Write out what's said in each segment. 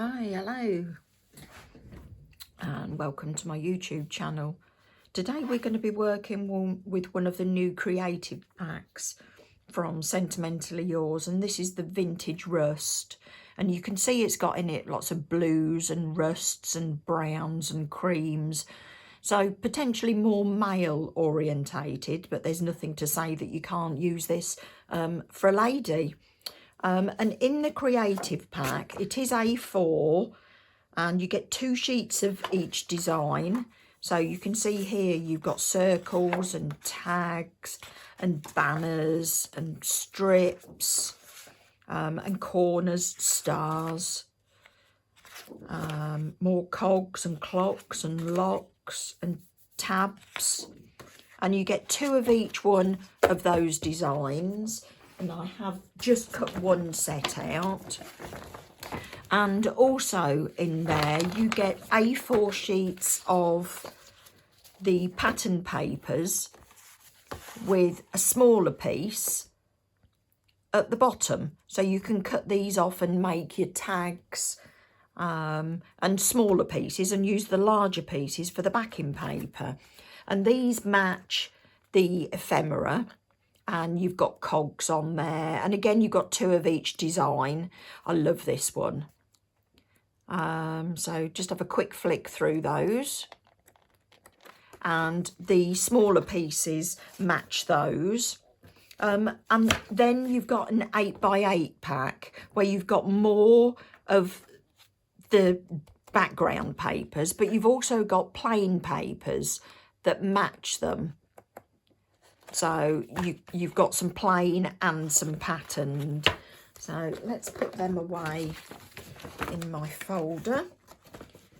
Hi, hello, and welcome to my YouTube channel. Today we're going to be working with one of the new creative packs from Sentimentally Yours, and this is the Vintage Rust. And you can see it's got in it lots of blues and rusts and browns and creams, so potentially more male orientated, but there's nothing to say that you can't use this for a lady. And in the creative pack, it is A4, and you get 2 sheets of each design. So you can see here you've got circles and tags and banners and strips and corners, stars, more cogs and clocks and locks and tabs. And you get 2 of each one of those designs. And I have just cut one set out. And also in there you get A4 sheets of the pattern papers with a smaller piece at the bottom. So you can cut these off and make your tags and smaller pieces, and use the larger pieces for the backing paper. And these match the ephemera. And you've got cogs on there. And again, you've got 2 of each design. I love this one. So just have a quick flick through those. And the smaller pieces match those. And then you've got an 8x8 pack where you've got more of the background papers, but you've also got plain papers that match them. So you've got some plain and some patterned. So let's put them away in my folder.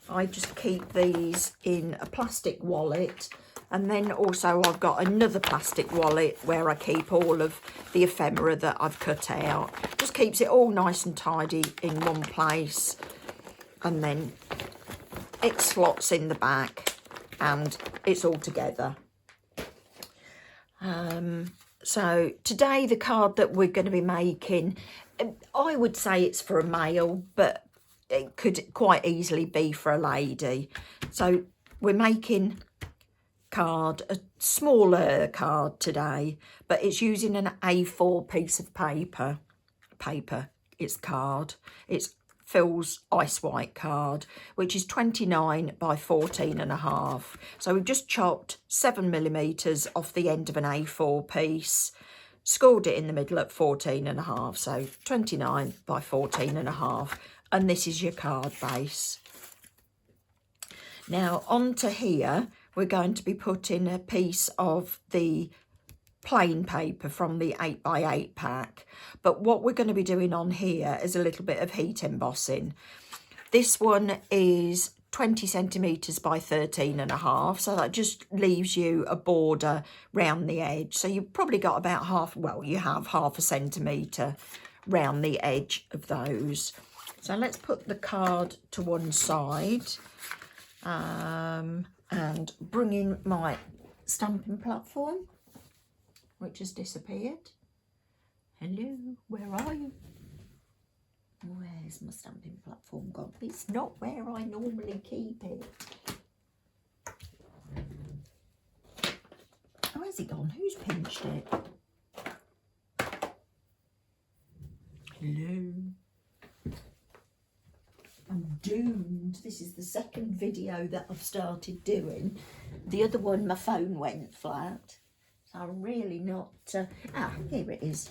I just keep these in a plastic wallet, and then also I've got another plastic wallet where I keep all of the ephemera that I've cut out. Just keeps it all nice and tidy in one place, and then it slots in the back and it's all together. So today the card that we're going to be making, I would say it's for a male, but it could quite easily be for a lady. So we're making a smaller card today, but it's using an A4 piece of paper. It's card. It's Phil's Ice White card, which is 29 by 14.5. So we've just chopped 7mm off the end of an A4 piece, scored it in the middle at 14.5, so 29 by 14.5, and this is your card base. Now onto here, we're going to be putting a piece of the plain paper from the 8x8 pack, but what we're going to be doing on here is a little bit of heat embossing. This one is 20 centimeters by 13.5, so that just leaves you a border round the edge. So you've probably got about you have half a centimetre round the edge of those. So let's put the card to one side and bring in my stamping platform, which has disappeared. Hello, where are you? Where's my stamping platform gone? It's not where I normally keep it. Oh, where's it gone? Who's pinched it? Hello. I'm doomed. This is the second video that I've started doing. The other one, my phone went flat. So I'm really not... here it is.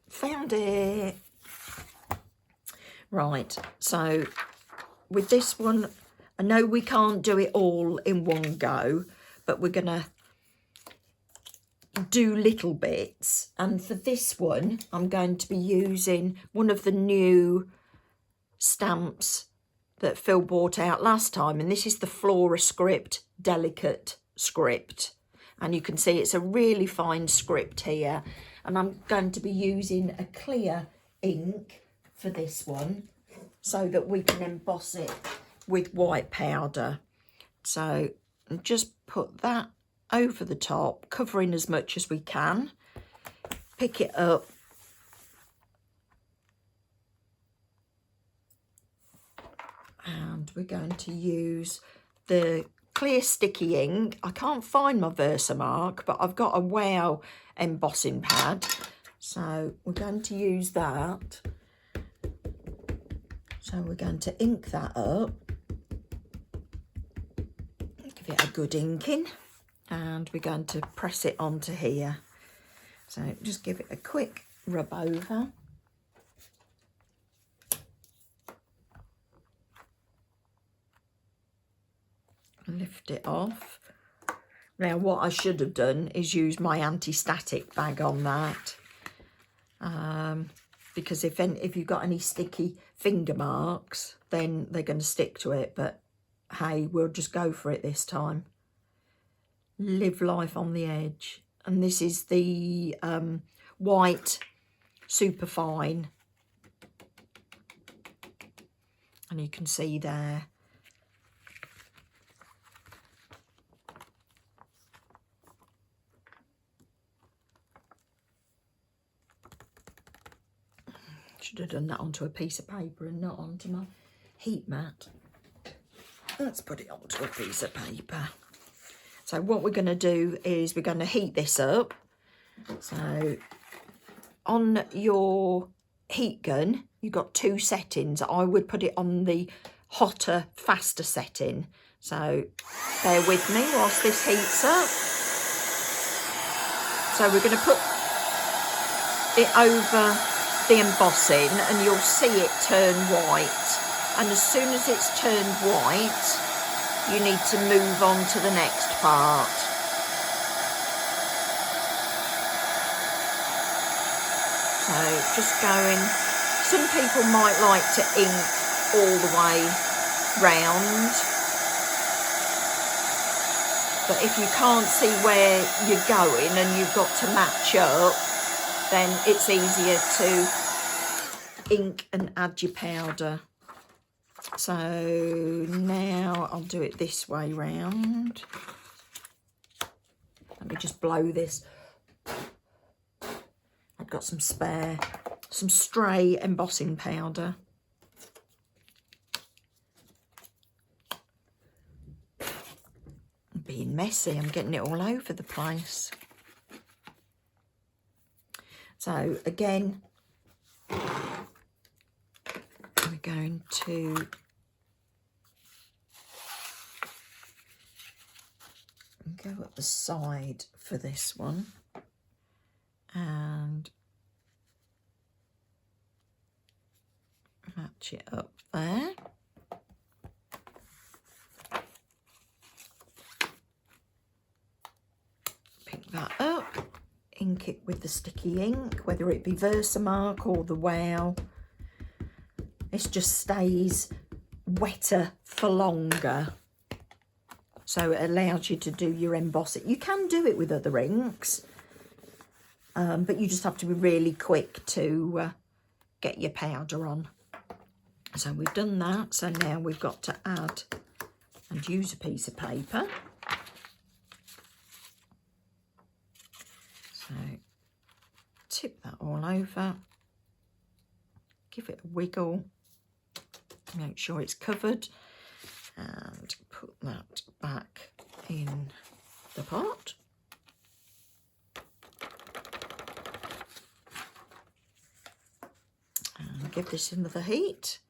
Found it. Right, so with this one, I know we can't do it all in one go, but we're going to do little bits. And for this one, I'm going to be using one of the new stamps that Phil bought out last time, and this is the Flora Script Delicate Script. And you can see it's a really fine script here, and I'm going to be using a clear ink for this one so that we can emboss it with white powder. So just put that over the top, covering as much as we can. Pick it up And we're going to use the clear sticky ink. I can't find my Versamark, but I've got a Wow embossing pad. So we're going to use that. So we're going to ink that up. Give it a good inking. And we're going to press it onto here. So just give it a quick rub over. Lift it off. Now what I should have done is use my anti-static bag on that, because if you've got any sticky finger marks, then they're going to stick to it. But hey, we'll just go for it this time. Live life on the edge. And this is the white Superfine, and you can see there. Should have done that onto a piece of paper and not onto my heat mat. Let's put it onto a piece of paper. So what we're going to do is we're going to heat this up. So on your heat gun, you've got 2 settings. I would put it on the hotter, faster setting. So bear with me whilst this heats up. So we're going to put it over the embossing and you'll see it turn white. And as soon as it's turned white, you need to move on to the next part. So just going, some people might like to ink all the way round, but if you can't see where you're going and you've got to match up, then it's easier to ink and add your powder. So now I'll do it this way round. Let me just blow this. I've got some spare, some stray embossing powder. I'm being messy, I'm getting it all over the place. So again, we're going to go at the side for this one and match it up there. Pick that up, ink it with the sticky ink, whether it be Versamark or the Wow. This just stays wetter for longer, so it allows you to do your embossing. You can do it with other inks, but you just have to be really quick to get your powder on. So we've done that, so now we've got to add and use a piece of paper. So tip that all over, give it a wiggle, make sure it's covered, and put that back in the pot. And give this another heat.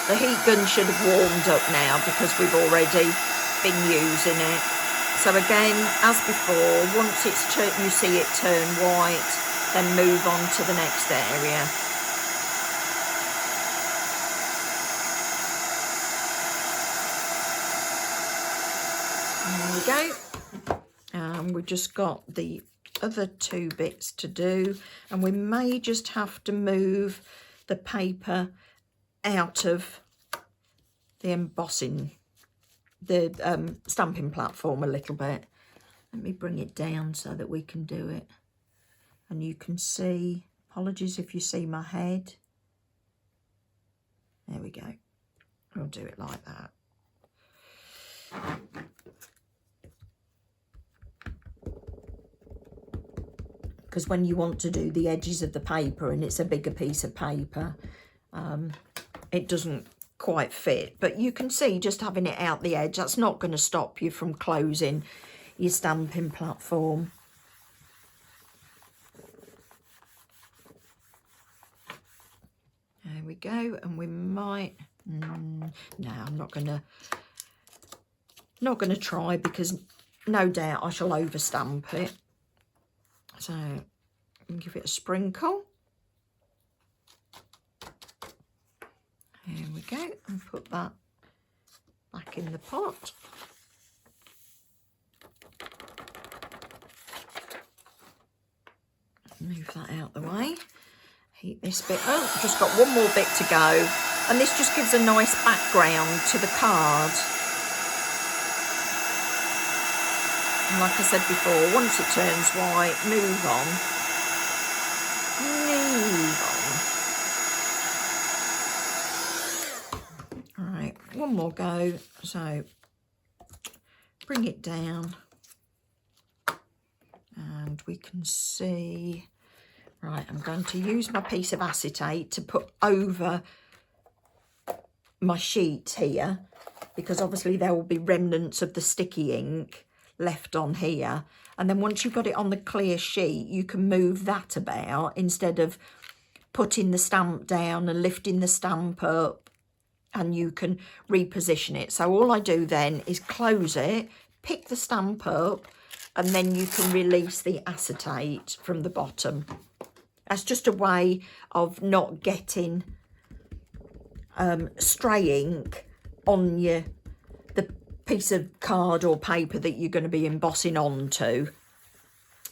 The heat gun should have warmed up now because we've already been using it. So again, as before, once it's you see it turn white, then move on to the next area. There we go. And we've just got the other 2 bits to do, and we may just have to move the paper out of the embossing, the stamping platform a little bit. Let me bring it down so that we can do it and you can see. Apologies if you see my head. There we go. We'll do it like that. Because when you want to do the edges of the paper and it's a bigger piece of paper, it doesn't quite fit, but you can see just having it out the edge, that's not going to stop you from closing your stamping platform. There we go, and we might, no, I'm not gonna try, because no doubt I shall overstamp it. So give it a sprinkle. There we go, and put that back in the pot. Move that out the way. Heat this bit. Oh, just got one more bit to go. And this just gives a nice background to the card. And like I said before, once it turns white, move on. Move on. All right, one more go. So bring it down. And we can see, right, I'm going to use my piece of acetate to put over my sheet here, because obviously there will be remnants of the sticky ink left on here. And then once you've got it on the clear sheet, you can move that about instead of putting the stamp down and lifting the stamp up, and you can reposition it. So all I do then is close it, pick the stamp up, and then you can release the acetate from the bottom. That's just a way of not getting stray ink on the piece of card or paper that you're going to be embossing onto.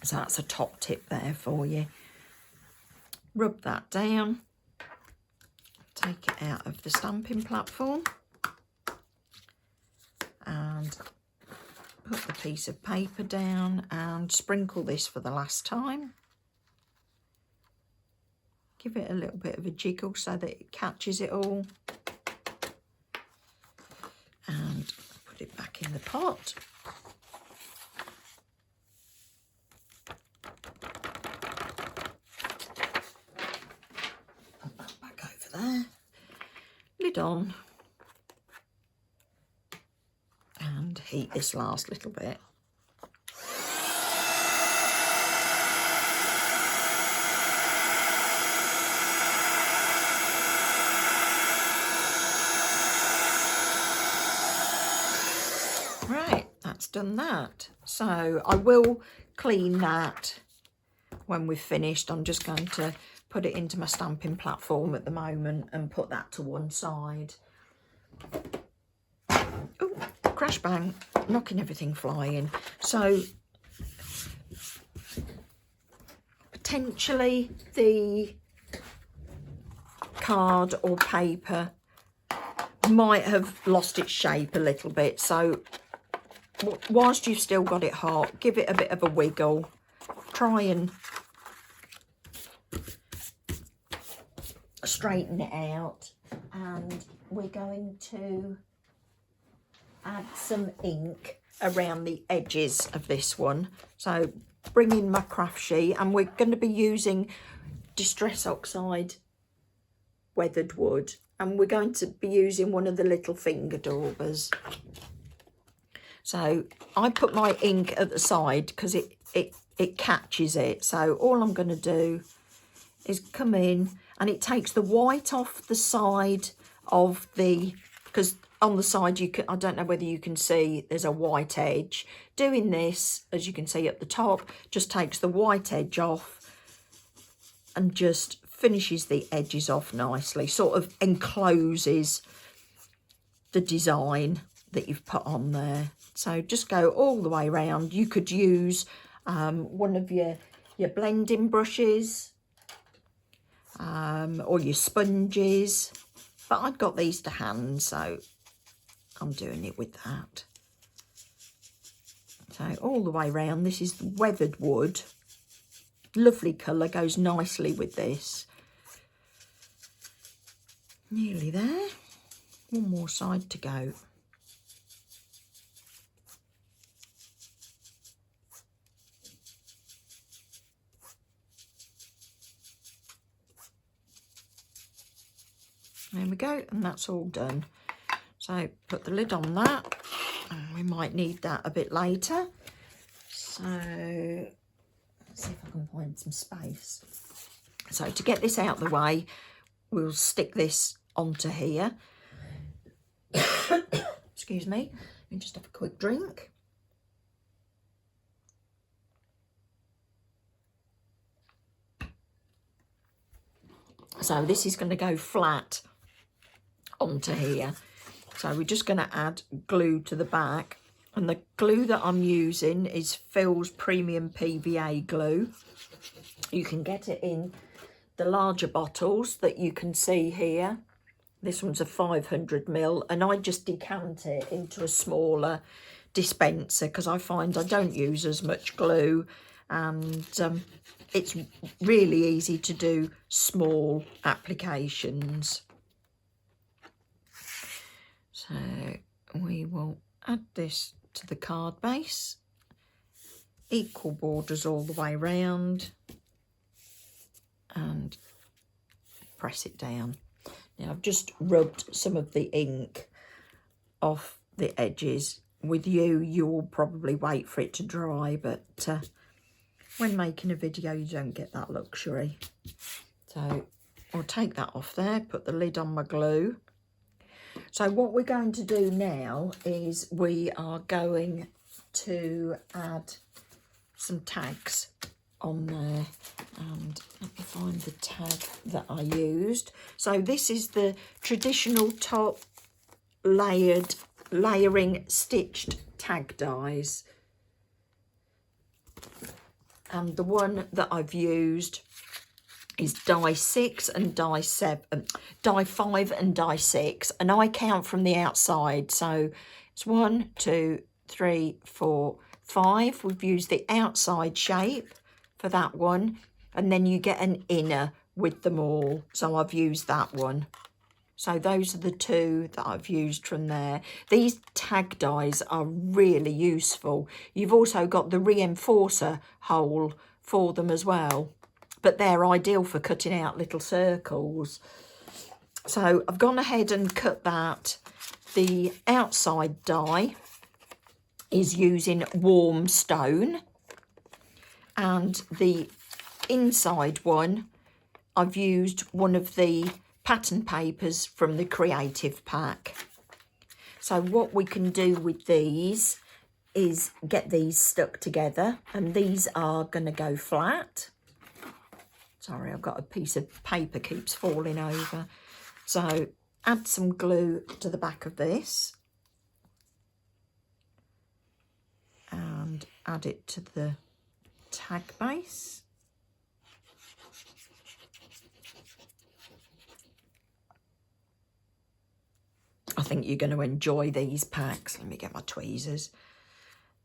So that's a top tip there for you. Rub that down. Take it out of the stamping platform. And put the piece of paper down and sprinkle this for the last time. Give it a little bit of a jiggle so that it catches it all. And put it back in the pot. Put that back over there. Lid on. And heat this last little bit. Right, that's done that. So I will clean that when we've finished. I'm just going to put it into my stamping platform at the moment and put that to one side. Oh, crash bang, knocking everything flying. So potentially the card or paper might have lost its shape a little bit. So whilst you've still got it hot, give it a bit of a wiggle. Try and straighten it out. And we're going to add some ink around the edges of this one. So bring in my craft sheet, and we're going to be using Distress Oxide weathered wood, and we're going to be using one of the little finger daubers. So I put my ink at the side because it catches it. So all I'm going to do is come in, and it takes the white off the side of the, because on the side you can, I don't know whether you can see, there's a white edge. Doing this, as you can see at the top, just takes the white edge off and just finishes the edges off nicely, sort of encloses the design that you've put on there. So just go all the way around. You could use one of your blending brushes or your sponges, but I've got these to hand, so I'm doing it with that. So all the way around. This is weathered wood. Lovely colour, goes nicely with this. Nearly there. One more side to go. There we go, and that's all done. So put the lid on that. We might need that a bit later. So let's see if I can find some space. So to get this out of the way, we'll stick this onto here. Excuse me. Let me just have a quick drink. So this is going to go flat onto here. So we're just going to add glue to the back. And the glue that I'm using is Phil's Premium PVA glue. You can get it in the larger bottles that you can see here. This one's a 500ml, and I just decant it into a smaller dispenser because I find I don't use as much glue, and it's really easy to do small applications. So we will add this to the card base, equal borders all the way round, and press it down. Now I've just rubbed some of the ink off the edges. With you, you'll probably wait for it to dry, but when making a video you don't get that luxury. So I'll take that off there, put the lid on my glue. So what we're going to do now is we are going to add some tags on there, and let me find the tag that I used. So this is the traditional top layering stitched tag dies, and the one that I've used is die 6 and die 7, die 5 and die 6, and I count from the outside. So it's 1, 2, 3, 4, 5. We've used the outside shape for that one, and then you get an inner with them all. So I've used that one. So those are the two that I've used from there. These tag dies are really useful. You've also got the reinforcer hole for them as well, but they're ideal for cutting out little circles. So I've gone ahead and cut that. The outside die is using warm stone, and the inside one I've used one of the pattern papers from the Creative Pack. So what we can do with these is get these stuck together, and these are going to go flat. Sorry, I've got a piece of paper keeps falling over. So add some glue to the back of this and add it to the tag base. I think you're going to enjoy these packs. Let me get my tweezers.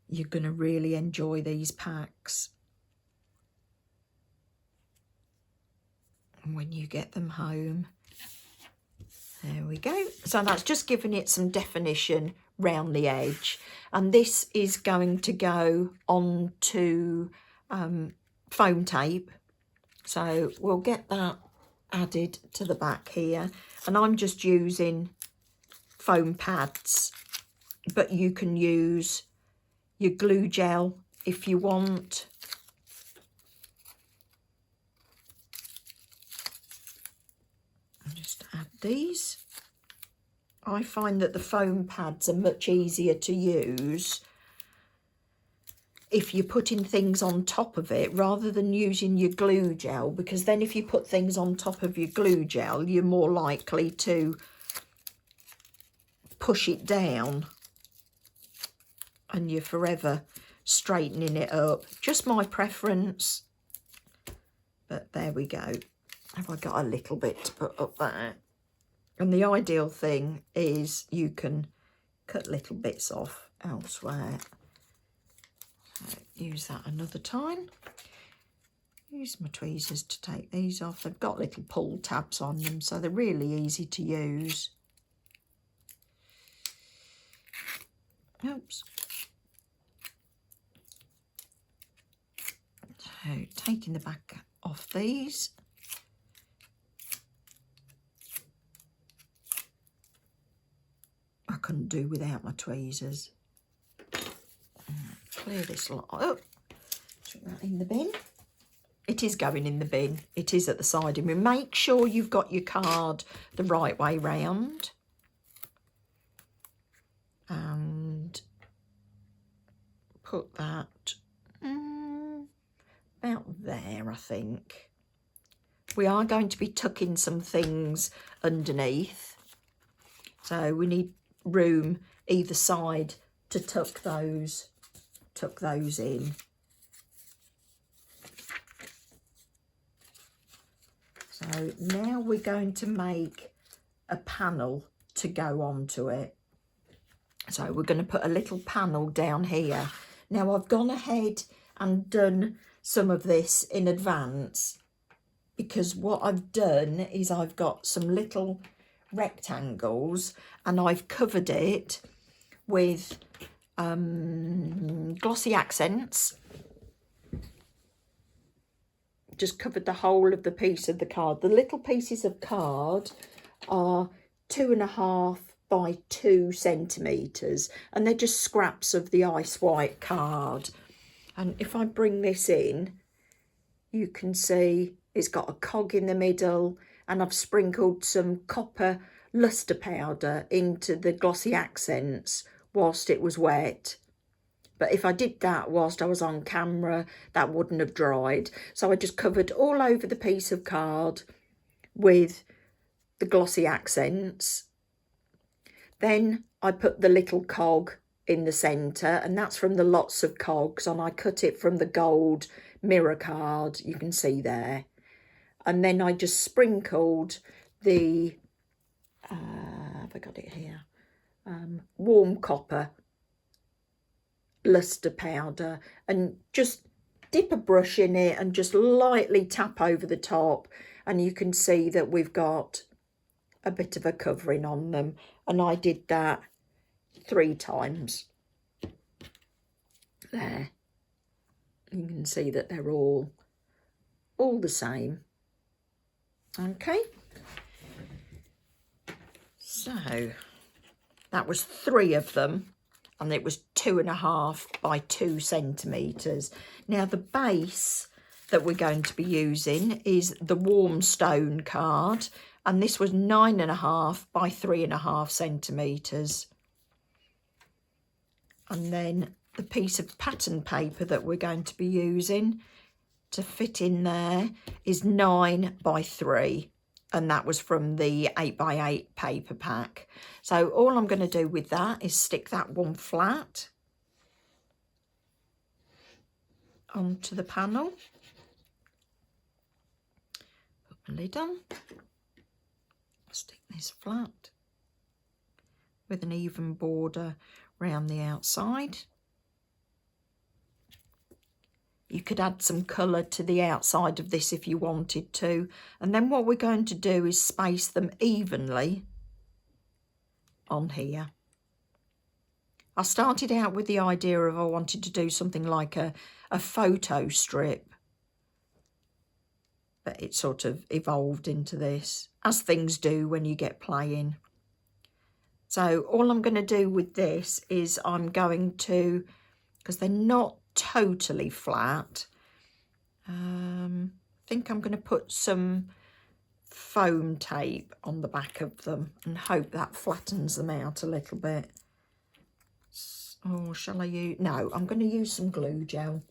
You're going to really enjoy these packs when you get them home. There we go. So that's just giving it some definition round the edge, and this is going to go onto foam tape. So we'll get that added to the back here, and I'm just using foam pads, but you can use your glue gel if you want. I'll just add these. I find that the foam pads are much easier to use if you're putting things on top of it rather than using your glue gel, because then if you put things on top of your glue gel, you're more likely to push it down and you're forever straightening it up. Just my preference, but there we go. Have I got a little bit to put up there? And the ideal thing is you can cut little bits off elsewhere. So use that another time. Use my tweezers to take these off. They've got little pull tabs on them, so they're really easy to use. Oops. So taking the back off these. couldn't do without my tweezers. Clear this lot up. Chuck that in the bin. It is going in the bin. It is at the side of me. Make sure you've got your card the right way round. And put that about there, I think. We are going to be tucking some things underneath. So we need room either side to tuck those in. So now we're going to make a panel to go onto it. So we're going to put a little panel down here. Now I've gone ahead and done some of this in advance, because what I've done is I've got some little rectangles and I've covered it with glossy accents. Just covered the whole of the piece of the card. The little pieces of card are 2.5 by 2 centimetres, and they're just scraps of the ice white card. And if I bring this in, you can see it's got a cog in the middle, and I've sprinkled some copper lustre powder into the glossy accents whilst it was wet. But if I did that whilst I was on camera, that wouldn't have dried. So I just covered all over the piece of card with the glossy accents. Then I put the little cog in the centre, and that's from the lots of cogs, and I cut it from the gold mirror card, you can see there. And then I just sprinkled the, have I got it here, warm copper lustre powder, and just dip a brush in it and just lightly tap over the top, and you can see that we've got a bit of a covering on them. And I did that 3 times there. You can see that they're all the same. Okay, so that was 3 of them, and it was 2.5 by 2 centimetres. Now the base that we're going to be using is the warm stone card, and this was 9.5 by 3.5 centimetres. And then the piece of pattern paper that we're going to be using to fit in there is 9 by 3, and that was from the 8 by 8 paper pack. So all I'm going to do with that is stick that one flat onto the panel, put the lid on, stick this flat with an even border around the outside. You could add some colour to the outside of this if you wanted to. And then what we're going to do is space them evenly on here. I started out with the idea of I wanted to do something like a photo strip, but it sort of evolved into this, as things do when you get playing. So all I'm going to do with this is I'm going to, because they're not totally flat, I think I'm going to put some foam tape on the back of them and hope that flattens them out a little bit. Or shall I use, no, I'm going to use some glue gel.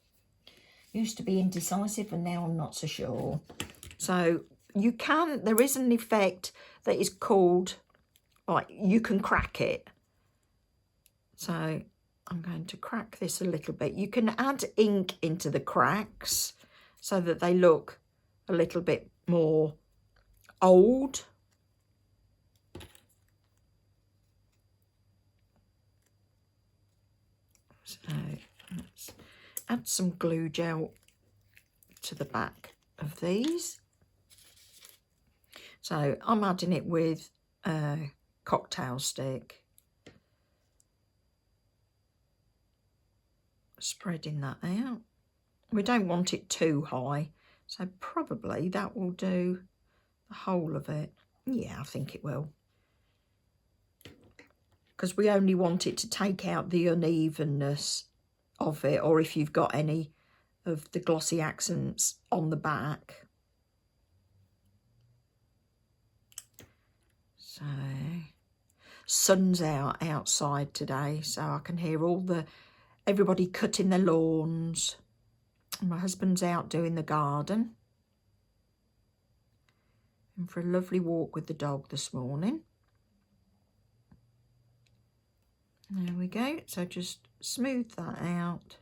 Used to be indecisive and now I'm not so sure. So you can, there is an effect that is called, like, you can crack it. So I'm going to crack this a little bit. You can add ink into the cracks so that they look a little bit more old. So let's add some glue gel to the back of these. So I'm adding it with a cocktail stick. Spreading that out. We don't want it too high, so probably that will do the whole of it. Yeah, I think it will. because we only want it to take out the unevenness of it, or if you've got any of the glossy accents on the back. So, sun's out outside today, so I can hear everybody cutting their lawns. My husband's out doing the garden. And for a lovely walk with the dog this morning. There we go. So just smooth that out.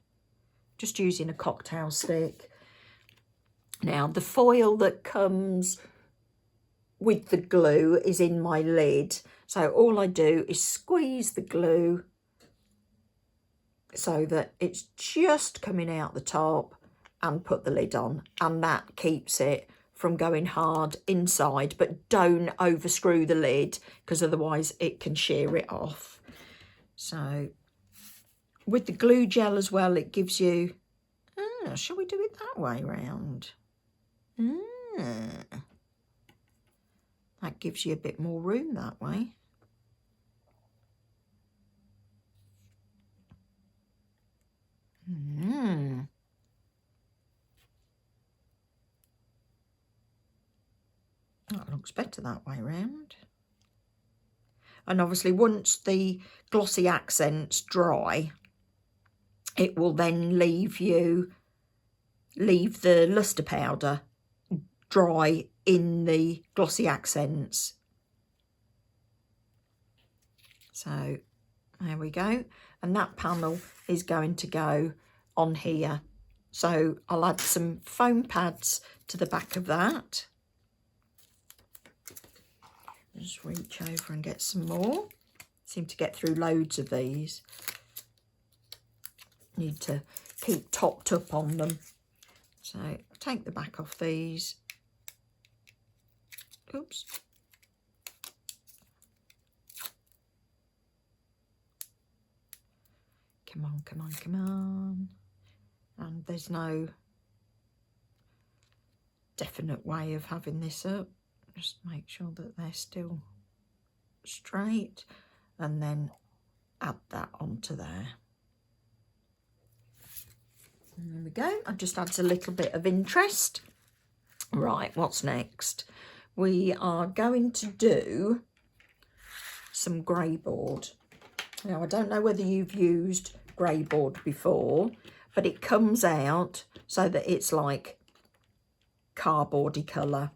Just using a cocktail stick. Now, the foil that comes with the glue is in my lid. So all I do is squeeze the glue so that it's just coming out the top and put the lid on. And that keeps it from going hard inside, but don't overscrew the lid because otherwise it can shear it off. So with the glue gel as well, it gives you, shall we do it that way round? That gives you a bit more room that way. That looks better that way round. And obviously once the glossy accents dry, it will then leave the lustre powder dry in the glossy accents. So there we go. And that panel is going to go on here. So I'll add some foam pads to the back of that. Just reach over and get some more. Seem to get through loads of these. Need to keep topped up on them. So take the back off these. Oops. Come on, come on, come on. And there's no definite way of having this up. Just make sure that they're still straight and then add that onto there. And there we go. That just adds a little bit of interest. Right, what's next? We are going to do some grey board. Now, I don't know whether you've used grey board before, but it comes out so that it's like cardboardy colour.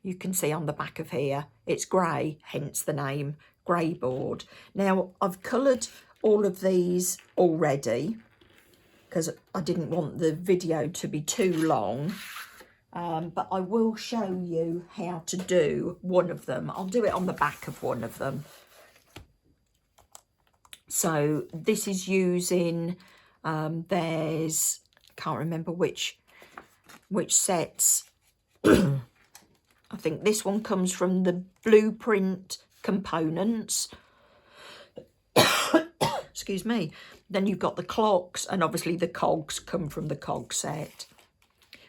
You can see on the back of here, it's grey, hence the name grey board. Now, I've coloured all of these already because I didn't want the video to be too long. But I will show you how to do one of them. I'll do it on the back of one of them. So this is using, there's, I can't remember which sets. I think this one comes from the Blueprint Components. Excuse me. Then you've got the clocks, and obviously the cogs come from the cog set.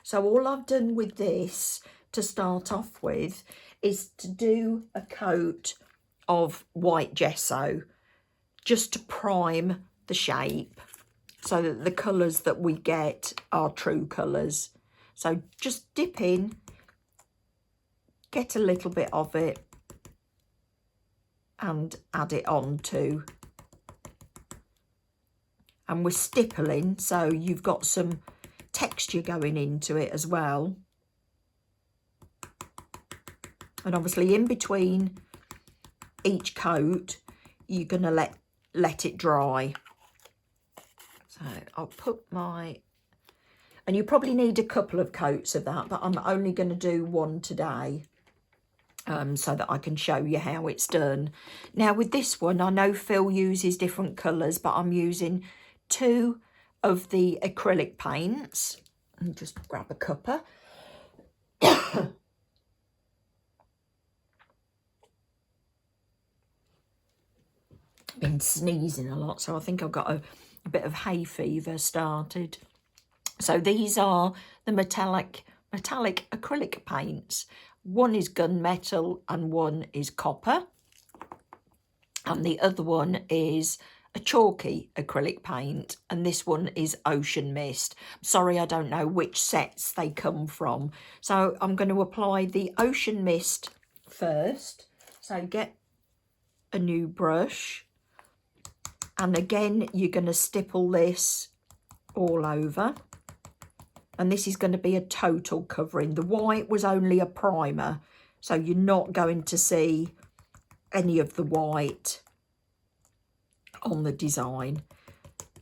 So all I've done with this to start off with is to do a coat of white gesso just to prime the shape so that the colours that we get are true colours. So just dip in, get a little bit of it and add it on too. And we're stippling, so you've got some texture going into it as well. And obviously in between each coat, you're going to let it dry. So I'll put my, and you probably need a couple of coats of that, but I'm only going to do one today. So that I can show you how it's done. Now with this one, I know Phil uses different colours, but I'm using 2 of the acrylic paints. And just grab a cuppa. Been sneezing a lot, so I think I've got a bit of hay fever started. So these are the metallic acrylic paints. One is gunmetal and one is copper. And the other one is a chalky acrylic paint, and this one is Ocean Mist. Sorry, I don't know which sets they come from. So I'm going to apply the Ocean Mist first. So get a new brush, and again you're going to stipple this all over, and this is going to be a total covering. The white was only a primer, so you're not going to see any of the white on the design.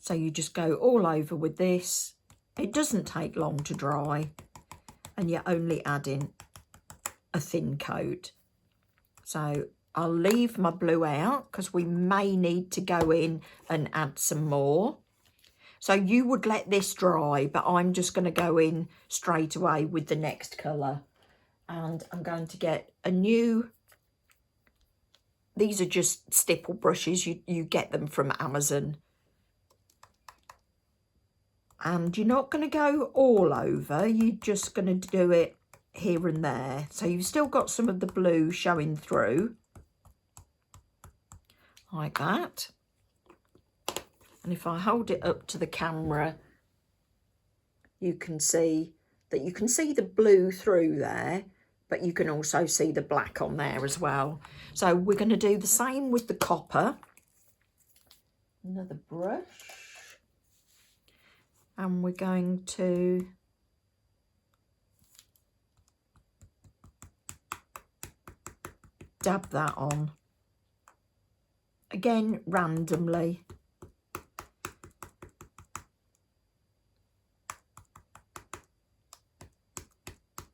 So you just go all over with this. It doesn't take long to dry, and you're only adding a thin coat. So I'll leave my blue out because we may need to go in and add some more. So you would let this dry, but I'm just going to go in straight away with the next colour. And I'm going to get a new, these are just stipple brushes, you get them from Amazon. And you're not going to go all over, you're just going to do it here and there. So you've still got some of the blue showing through, like that. And if I hold it up to the camera, you can see that you can see the blue through there, but you can also see the black on there as well. So we're going to do the same with the copper. Another brush. And we're going to dab that on. Again, randomly.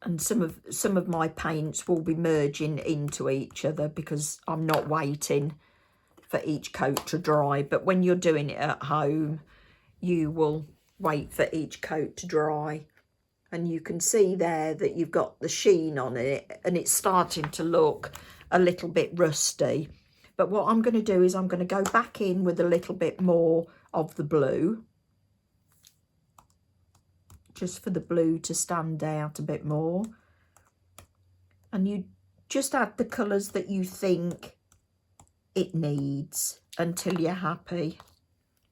And some of my paints will be merging into each other because I'm not waiting for each coat to dry. But when you're doing it at home, you will wait for each coat to dry. And you can see there that you've got the sheen on it, and it's starting to look a little bit rusty. But what I'm going to do is I'm going to go back in with a little bit more of the blue, just for the blue to stand out a bit more. And you just add the colours that you think it needs until you're happy.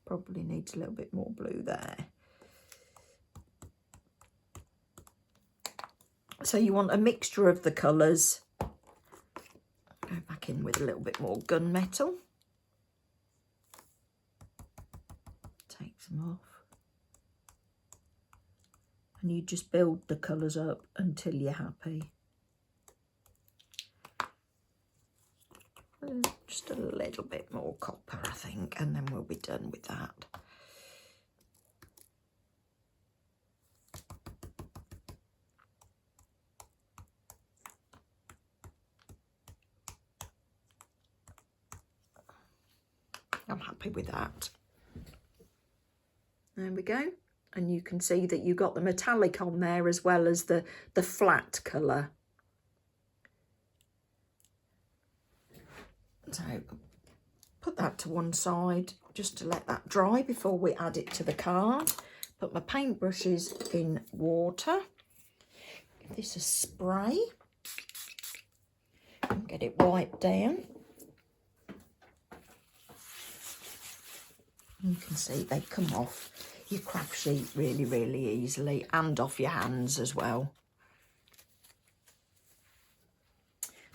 Probably needs a little bit more blue there. So you want a mixture of the colours. Go back in with a little bit more gunmetal. Take some off. And you just build the colours up until you're happy. Just a little bit more copper, I think, and then we'll be done with that. I'm happy with that. There we go. And you can see that you got the metallic on there as well as the flat colour. So put that to one side just to let that dry before we add it to the card. Put my paintbrushes in water. Give this a spray and get it wiped down. You can see they come off your craft sheet really, really easily, and off your hands as well.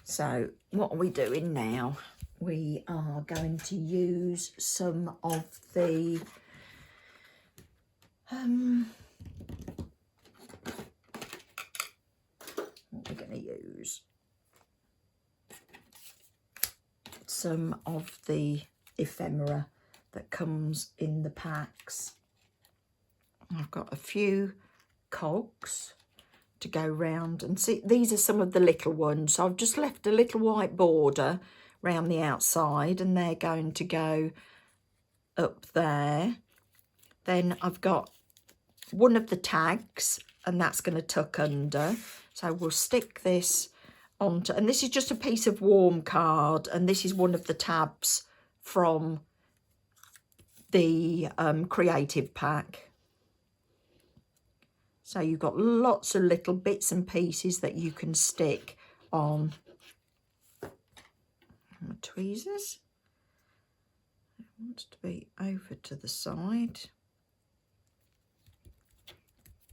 So what are we doing now? We are going to use some of the what we're going to use some of the ephemera that comes in the packs. I've got a few cogs to go round, and see, these are some of the little ones. So I've just left a little white border round the outside, and they're going to go up there. Then I've got one of the tags, and that's going to tuck under. So we'll stick this onto, and this is just a piece of warm card, and this is one of the tabs from the creative pack. So you've got lots of little bits and pieces that you can stick on. My tweezers. wants to be over to the side.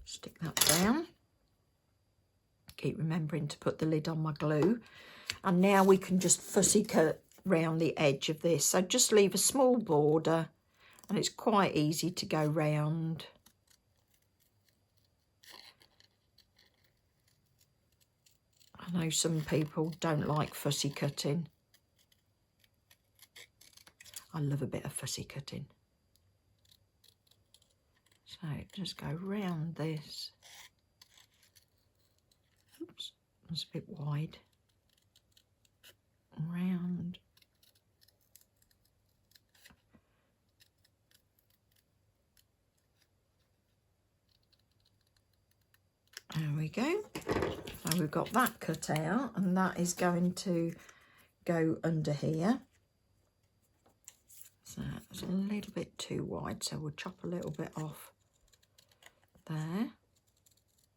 Stick that down. Keep remembering to put the lid on my glue. And now we can just fussy cut round the edge of this. So just leave a small border, and it's quite easy to go round. I know some people don't like fussy cutting. I love a bit of fussy cutting. So just go round this. Oops, that's a bit wide. Round. There we go. So we've got that cut out, and that is going to go under here. So it's a little bit too wide, so we'll chop a little bit off there.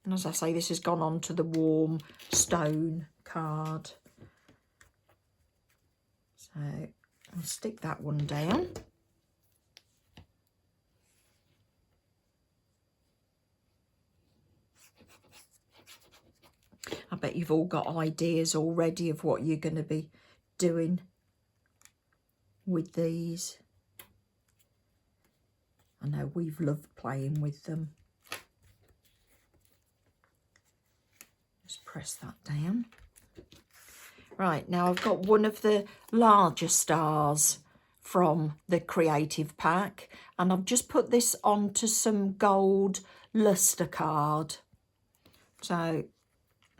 And as I say, this has gone on to the warm stone card. So I'll stick that one down. I bet you've all got ideas already of what you're going to be doing with these. I know we've loved playing with them. Just press that down. Right, now I've got one of the larger stars from the Creative Pack, and I've just put this onto some gold luster card. So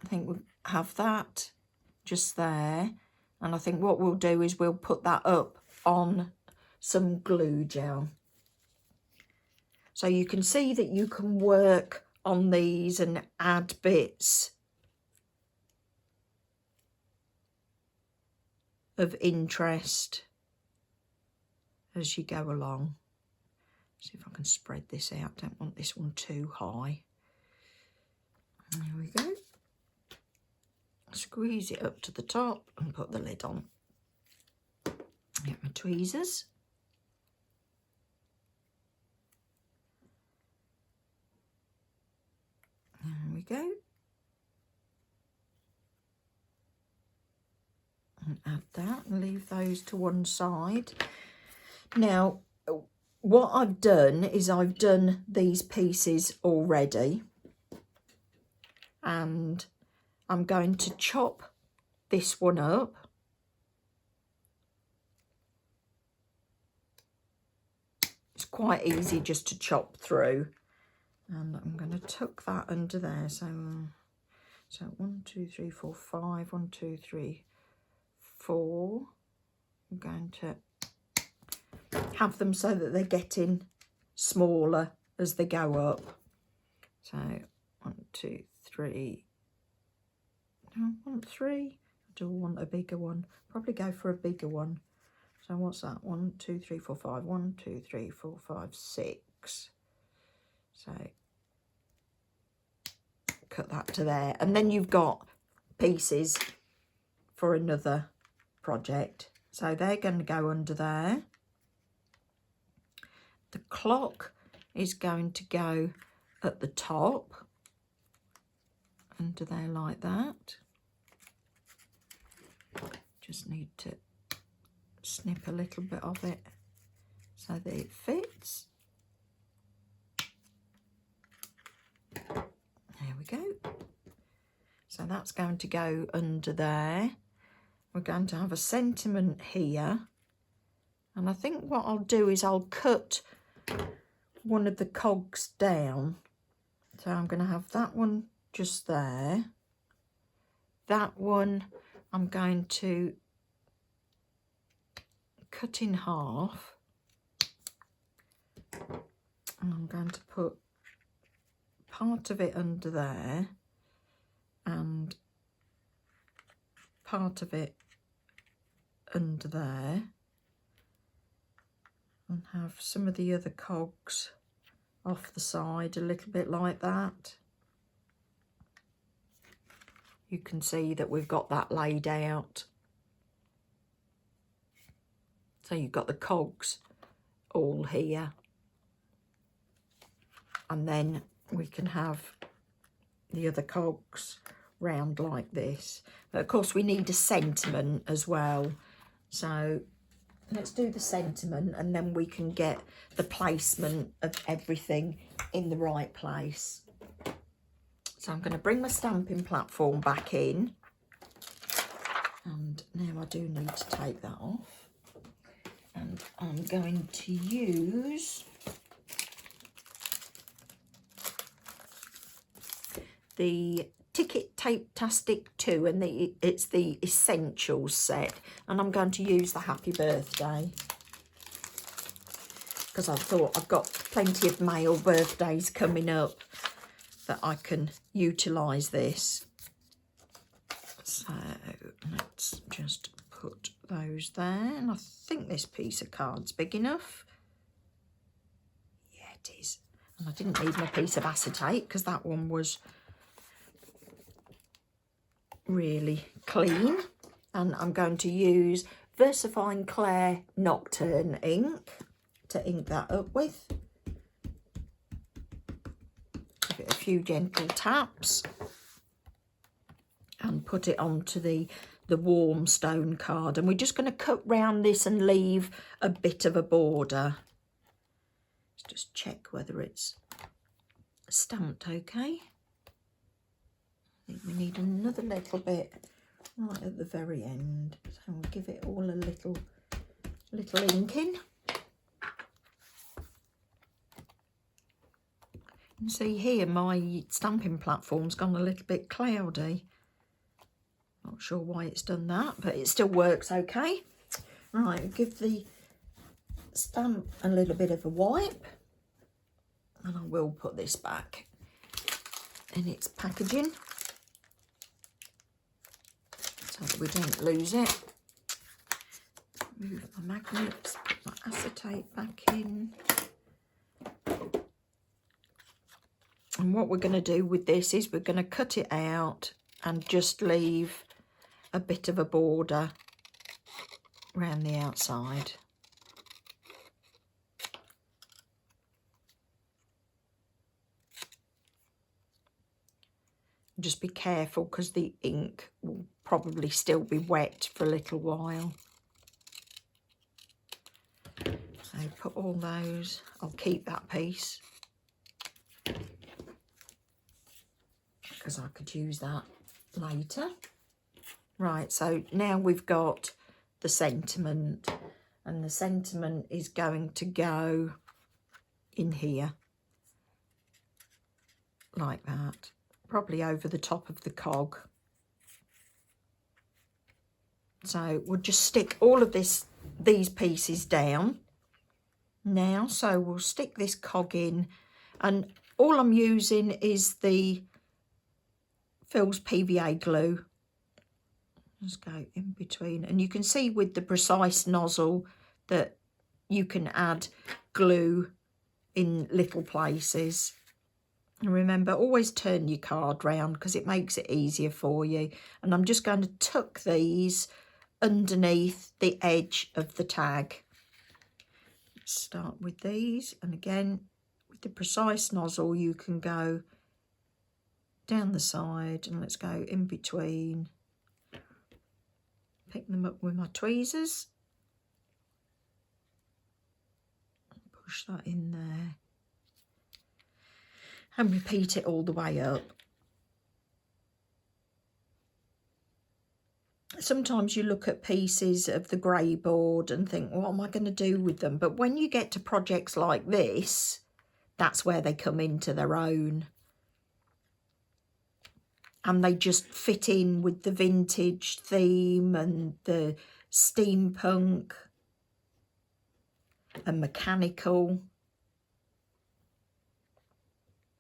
I think we'll have that just there, and I think what we'll do is we'll put that up on some glue gel. So you can see that you can work on these and add bits of interest as you go along. See if I can spread this out. Don't want this one too high. There we go. Squeeze it up to the top and put the lid on. Get my tweezers. There we go. And add that and leave those to one side. Now, what I've done is I've done these pieces already, and I'm going to chop this one up. It's quite easy just to chop through, and I'm going to tuck that under there. So 1, 2, 3, 4, 5. 1, 2, 3, 4. I'm going to have them so that they're getting smaller as they go up. So 1, 2, 3. No, I want 3. I do want a bigger one. Probably go for a bigger one. So what's that? 1, 2, 3, 4, 5. 1, 2, 3, 4, 5, 6. So cut that to there, and then you've got pieces for another project. So they're going to go under there. The clock is going to go at the top, under there like that. Just need to snip a little bit of it so that it fits. There we go. So that's going to go under there. We're going to have a sentiment here. And I think what I'll do is I'll cut one of the cogs down. So I'm going to have that one just there. That one I'm going to cut in half. And I'm going to put part of it under there and part of it under there, and have some of the other cogs off the side a little bit like that. You can see that we've got that laid out. So you've got the cogs all here. And then we can have the other cogs round like this. But of course we need a sentiment as well. So let's do the sentiment and then we can get the placement of everything in the right place. So I'm going to bring my stamping platform back in. And now I do need to take that off. And I'm going to use the Ticket Tape-tastic 2, and it's the Essentials set. And I'm going to use the Happy Birthday, because I thought I've got plenty of male birthdays coming up that I can utilise this. So let's just put those there. And I think this piece of card's big enough. Yeah, it is. And I didn't need my piece of acetate because that one was really clean. And I'm going to use VersaFine Clair Nocturne ink to ink that up with. Give it a few gentle taps and put it onto the warm stone card. And we're just going to cut round this and leave a bit of a border. Let's just check whether it's stamped okay. I think we need another little bit right at the very end. So we'll give it all a little inking. You can see here my stamping platform's gone a little bit cloudy. Not sure why it's done that, but it still works okay. Right, give the stamp a little bit of a wipe. And I will put this back in its packaging so that we don't lose it. Move my magnets, put my acetate back in. And what we're going to do with this is we're going to cut it out and just leave a bit of a border around the outside. Just be careful because the ink will probably still be wet for a little while. So put all those, I'll keep that piece because I could use that later. Right, so now we've got the sentiment, and the sentiment is going to go in here like that, probably over the top of the cog. So we'll just stick all of these pieces down now. So we'll stick this cog in, and all I'm using is the Phil's PVA glue. Just go in between, and you can see with the precise nozzle that you can add glue in little places. And remember, always turn your card round because it makes it easier for you. And I'm just going to tuck these underneath the edge of the tag. Let's start with these, and again with the precise nozzle you can go down the side, and let's go in between. Pick them up with my tweezers. Push that in there. And repeat it all the way up. Sometimes you look at pieces of the grey board and think, what am I going to do with them? But when you get to projects like this, that's where they come into their own. And they just fit in with the vintage theme and the steampunk and mechanical.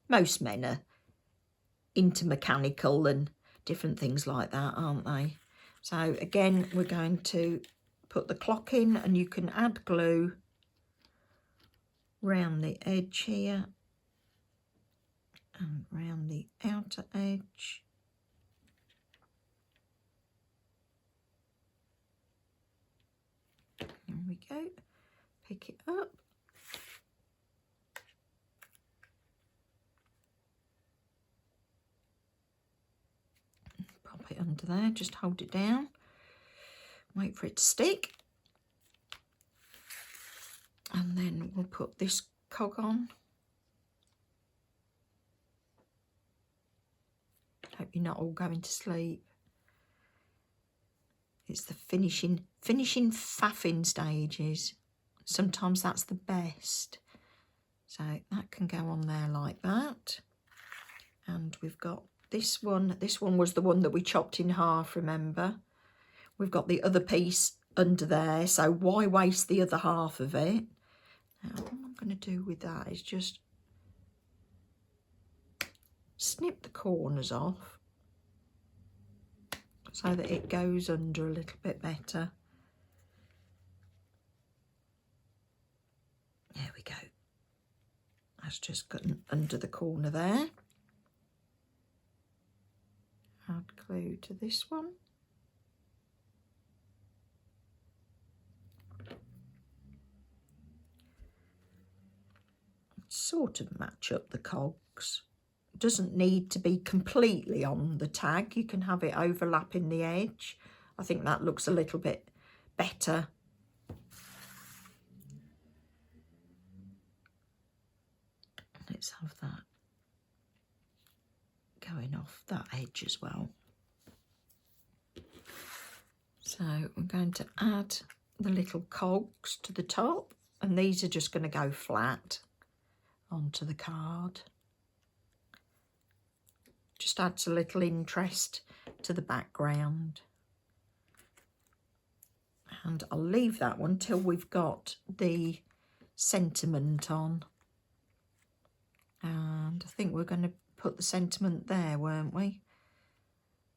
Most men are into mechanical and different things like that, aren't they? So again, we're going to put the clock in, and you can add glue round the edge here and round the outer edge. There we go. Pick it up under there, just hold it down, wait for it to stick, and then we'll put this cog on. Hope you're not all going to sleep. It's the finishing faffing stages. Sometimes that's the best. So that can go on there like that. And we've got this one. This one was the one that we chopped in half, remember? We've got the other piece under there, so why waste the other half of it? Now, what I'm going to do with that is just snip the corners off so that it goes under a little bit better. There we go. That's just gotten under the corner there. Add glue to this one. Sort of match up the cogs. Doesn't need to be completely on the tag. You can have it overlapping the edge. I think that looks a little bit better. Let's have that going off that edge as well. So I'm going to add the little cogs to the top, and these are just going to go flat onto the card. Just adds a little interest to the background. And I'll leave that one till we've got the sentiment on. And I think we're going to put the sentiment there, weren't we?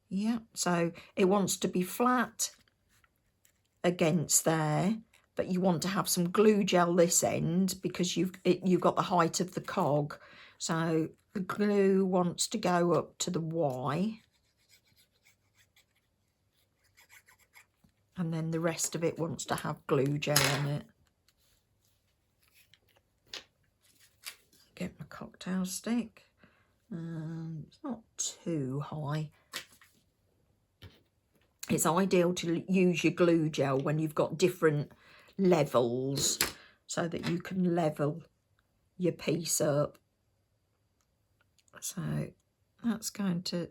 Yeah, so it wants to be flat against there, but you want to have some glue gel this end because you've got the height of the cog. So the glue wants to go up to the Y, and then the rest of it wants to have glue gel on it. Get my cocktail stick. It's not too high. It's ideal to use your glue gel when you've got different levels so that you can level your piece up. So that's going to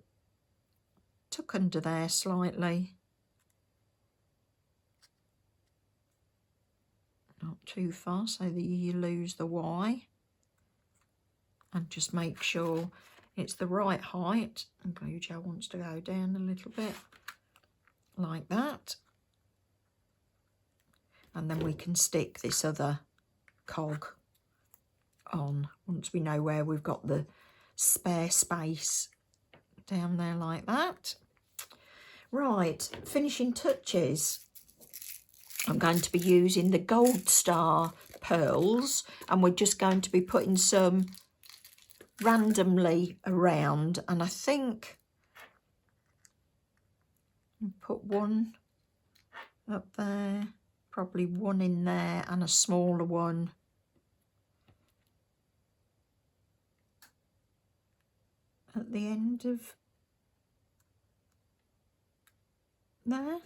tuck under there slightly. Not too far so that you lose the Y. And just make sure it's the right height. And glue gel wants to go down a little bit like that. And then we can stick this other cog on once we know where we've got the spare space down there like that. Right, finishing touches. I'm going to be using the Gold Star pearls, and we're just going to be putting some randomly around, and I think I'll put one up there, probably one in there, and a smaller one at the end of there.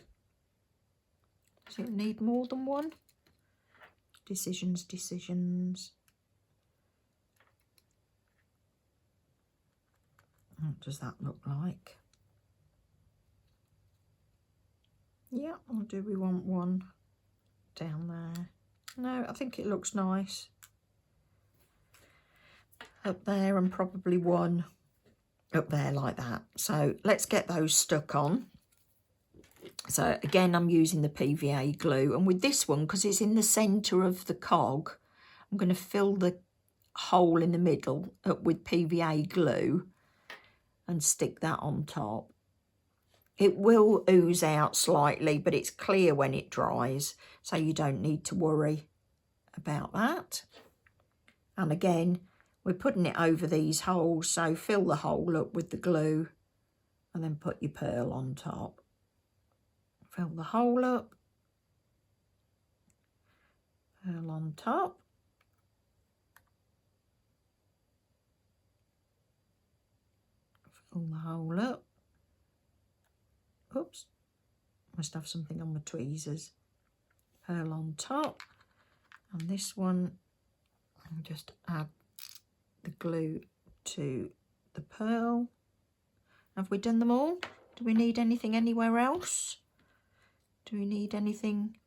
Does it need more than one? Decisions. What does that look like? Yeah, or do we want one down there? No, I think it looks nice. Up there, and probably one up there like that. So let's get those stuck on. So again, I'm using the PVA glue, and with this one, because it's in the centre of the cog, I'm going to fill the hole in the middle up with PVA glue and stick that on top. It will ooze out slightly, but it's clear when it dries, so you don't need to worry about that. And again, we're putting it over these holes, so fill the hole up with the glue and then put your pearl on top. Fill the hole up, pearl on top. Fill the hole up, oops, must have something on my tweezers. Pearl on top, and this one, I'll just add the glue to the pearl. Have we done them all? Do we need anything anywhere else? Do we need anything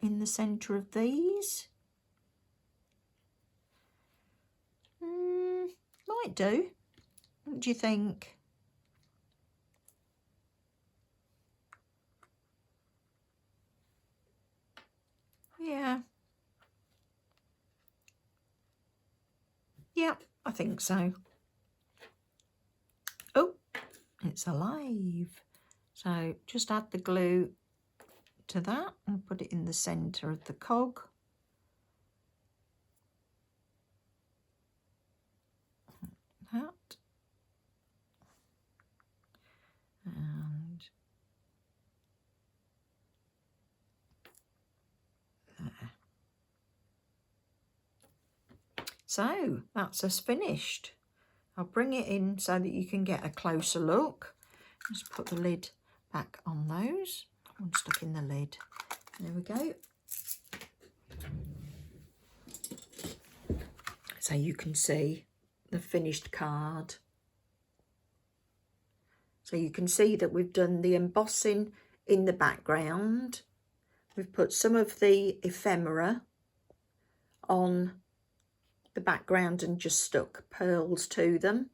in the centre of these? Might do. What do you think? Yeah. Yeah, I think so. Oh, it's alive. So just add the glue to that and put it in the centre of the cog. That. And there. So that's us finished. I'll bring it in so that you can get a closer look. Just put the lid back on those. One stuck in the lid. There we go. So you can see the finished card. So you can see that we've done the embossing in the background. We've put some of the ephemera on the background and just stuck pearls to them.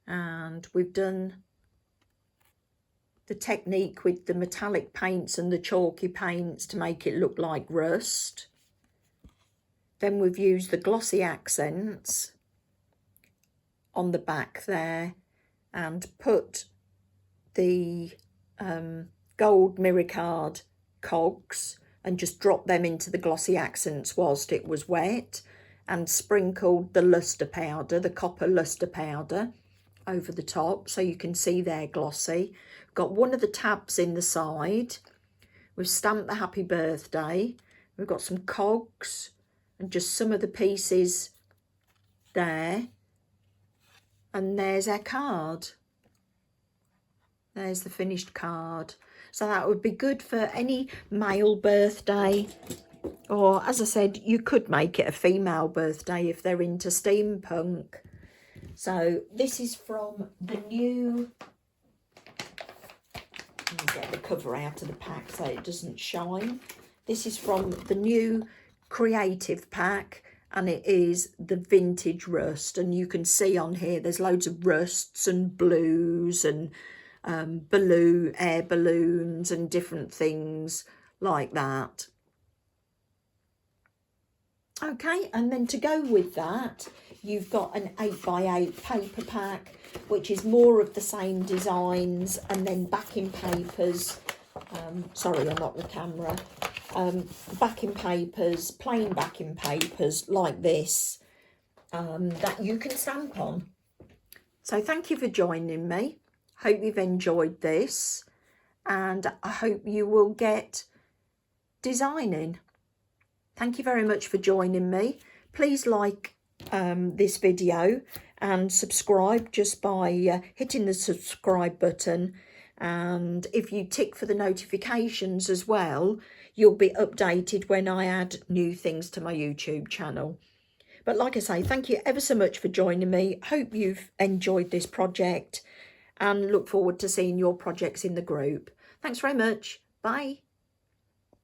And we've done the technique with the metallic paints and the chalky paints to make it look like rust. Then we've used the glossy accents on the back there and put the gold mirror card cogs and just dropped them into the glossy accents whilst it was wet, and sprinkled the lustre powder, the copper lustre powder, over the top so you can see they're glossy. Got one of the tabs in the side. We've stamped the happy birthday. We've got some cogs and just some of the pieces there. And there's our card. There's the finished card. So that would be good for any male birthday. Or, as I said, you could make it a female birthday if they're into steampunk. So this is from the new... Let me get the cover out of the pack so it doesn't shine. This is from the new creative pack, and it is the vintage rust. And you can see on here there's loads of rusts and blues and air balloons and different things like that. Okay, and then to go with that, you've got an 8x8 paper pack, which is more of the same designs, and then backing papers. Sorry, I knocked the camera. Backing papers, plain backing papers like this, that you can stamp on. So thank you for joining me. Hope you've enjoyed this, and I hope you will get designing. Thank you very much for joining me. Please like this video and subscribe just by hitting the subscribe button. And if you tick for the notifications as well, you'll be updated when I add new things to my YouTube channel. But like I say, thank you ever so much for joining me. Hope you've enjoyed this project and look forward to seeing your projects in the group. Thanks very much. Bye.